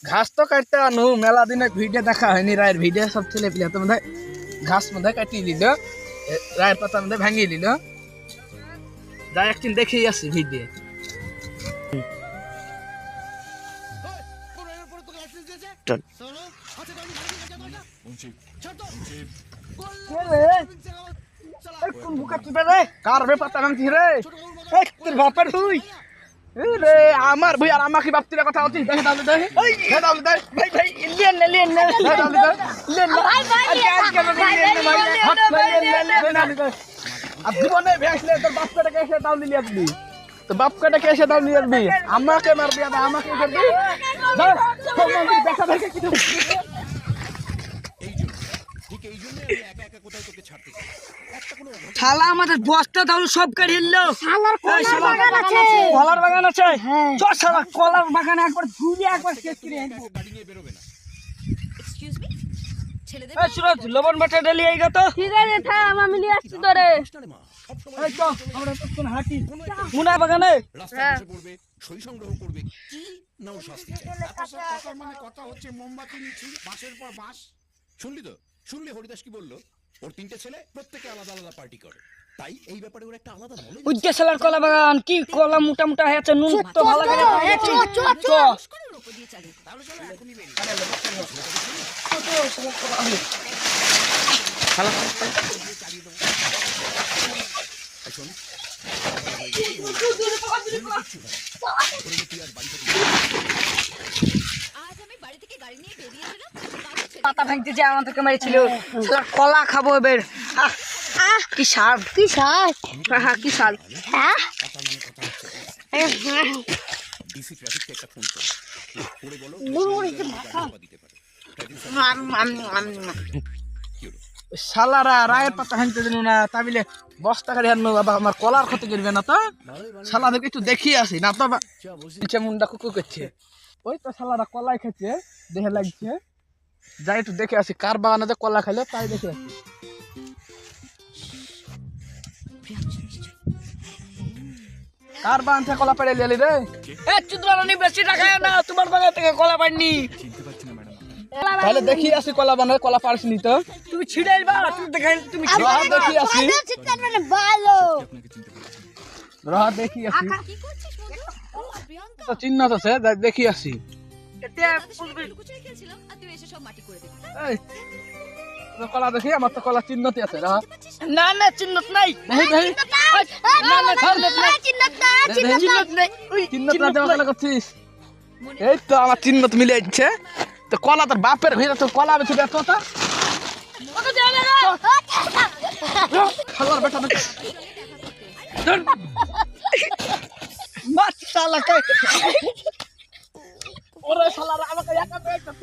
ঘাস তো কাটতে আনু মেলা দিনে ভিডিও দেখা হয়নি রায়ের ভিডিও সব ছেলে পিলে তো মধ্যে ঘাস মধ্যে কাটিয়ে দিল রায়ের পাতা মধ্যে ভাঙিয়ে দিল যাই একদিন দেখেই আসি ভিডিও কোন বুকা তুই রে কার রে পাতা ভাঙছি রে তোর বাপের তুই রে আমার ভাই আর আমাকে বাপতির কথা হচ্ছে দেখে দাও দে এই দাও দে ভাই ভাই ইন্ডিয়ান লেন দাও দে লেন ভাই ভাই আজ কেন লেন ভাই হাত লেন अब জীবনে ভেসলে তোর বাপ কাটা কেসে দাও নিলি আপনি তো বাপ কাটা কেসে দাও নিলি আপনি আমাকে মার দিয়া আমাকে করবি দাও দেখা দেখে কি শালা আমাদের বস্তা তাহলে সব কাটে নিলো কলার বাগান আছে চল শালা কলার বাগানে একবার ঘুরে একবার শেষ করে আনবো এক্সকিউজ মি ছেলেদের এই সুরজ লবণ বাটা ঢেলি এই গো তো ঠিক আছে থাম আমি নিয়ে আসছি তোরে এই তো আমরা তো কোন হাঁটি মুনা বাগানে রাস্তায় বসে পড়বে সই সংগ্রহ করবে কি নাও শাস্তি চাই মানে কথা হচ্ছে মোমবাতি নিচ্ছি বাঁশের পর বাঁশ শুনলি হরিদাস কি বললো ওর তিনটে ছেলে প্রত্যেকে আলাদা আলাদা পার্টি করে তাই এই ব্যাপারে ওর একটা আলাদা নলেজ উজ্জা শালার কলা বাগান কি কলা মোটা মোটা হয়েছে নুন তো ভালো করে করে ওর উপর দিয়ে চালিয়ে দাও। তাহলে চলো এখনই বেরিয়ে আজ আমি বাড়ি থেকে গাড়ি নিয়ে বেরিয়েছিলাম পাতা ভাঙতে যে আমাদেরকে মেরেছিল শালা কলা খাবো এবার কি সার কি সার হ্যাঁ কি সার হ্যাঁ ডিসি ট্রাফিককে একটা ফোন করো পরে বলো দিতে পারে শালারা রায়ের পাতা ভাঙতে দিল না তাবিলে বস্তা কাড়ি আনো বাবা আমার কলার ক্ষতি করবে না তো শালাদেরকে একটু দেখিয়ে আসি না তো নিচে মুন্ডা কুকু করছে ওই তো শালারা কলাই খেছে দেখে লাগছে যাই একটু দেখে আসি কার বাগানে কলা খাইলো তাই দেখে আসি কার বাগান থেকে কলা পেড়ে লিয়ালি রে এ চুদরানি বেশি টাকা না তোমার বাগান থেকে কলা পাইনি তাহলে দেখি আসি কলা বাগানে কলা পারছিনি তো তুমি ছিড়াইবা তুমি দেখাই তুমি দেখি আসি মানে ভালো রহ দেখি আসি কি করছিস বন্ধু ও প্রিয়াঙ্কা তো চিহ্ন আছে দেখি আসি লুকোচুরি খেলছিলাম আর তুই এসে সব মাটি করে দিবি এই তোর কলা দেখি আমার তো কলা চিহ্নতি আছে রহ না না চিহ্নত নাই দেখি দেখি না না চিহ্নত নাই চিহ্নত নাই ওই চিহ্নত না দেওয়া কেন করছিস এই তো আমার চিহ্নত মিলে যাচ্ছে তো কলা তোর বাপের ভিতরে তো কলা বেশি ব্যস্ত তা খালার বেটা মাছ শালা কে ওরে শালারা আমাকে একা পেয়ে গেছে